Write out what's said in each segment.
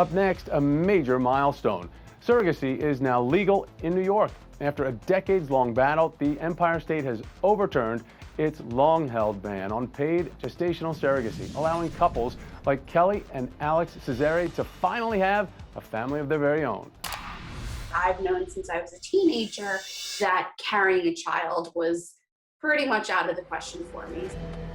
Up next, a major milestone. Surrogacy is now legal in New York. After a decades-long battle, the Empire State has overturned its long-held ban on paid gestational surrogacy, allowing couples like Kelly and Alex Cesare to finally have a family of their very own. I've known since I was a teenager that carrying a child was pretty much out of the question for me.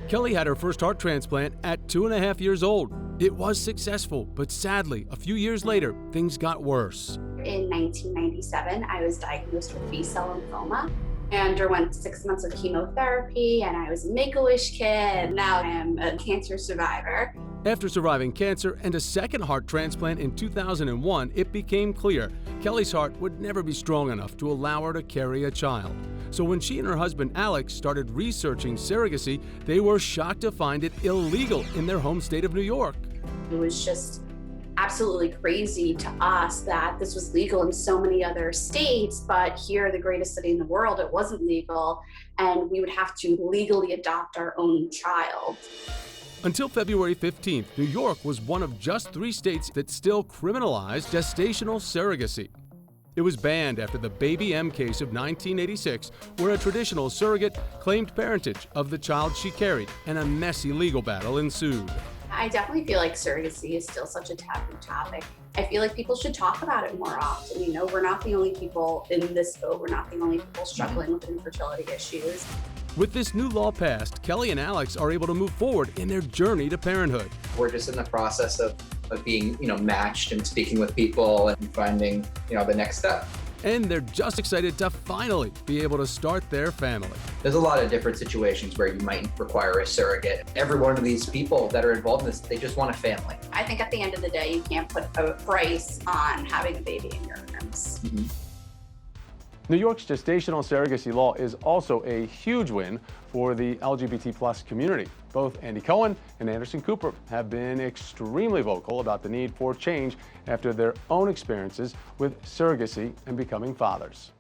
Kelly had her first heart transplant at 2.5 years old. It was successful, but sadly, a few years later, things got worse. In 1997, I was diagnosed with B-cell lymphoma. I underwent 6 months of chemotherapy, and I was a Make-A-Wish kid. Now I am a cancer survivor. After surviving cancer and a second heart transplant in 2001, it became clear Kelly's heart would never be strong enough to allow her to carry a child. So when she and her husband Alex started researching surrogacy, they were shocked to find it illegal in their home state of New York. It was just absolutely crazy to us that this was legal in so many other states, but here, the greatest city in the world, it wasn't legal, and we would have to legally adopt our own child. Until February 15th, New York was one of just 3 states that still criminalized gestational surrogacy. It was banned after the Baby M case of 1986, where a traditional surrogate claimed parentage of the child she carried, and a messy legal battle ensued. I definitely feel like surrogacy is still such a taboo topic. I feel like people should talk about it more often. You know, we're not the only people in this boat. We're not the only people struggling with infertility issues. With this new law passed, Kelly and Alex are able to move forward in their journey to parenthood. We're just in the process of being, matched and speaking with people and finding, the next step. And they're just excited to finally be able to start their family. There's a lot of different situations where you might require a surrogate. Every one of these people that are involved in this, they just want a family. I think at the end of the day, you can't put a price on having a baby in your arms. Mm-hmm. New York's gestational surrogacy law is also a huge win for the LGBT+ community. Both Andy Cohen and Anderson Cooper have been extremely vocal about the need for change after their own experiences with surrogacy and becoming fathers.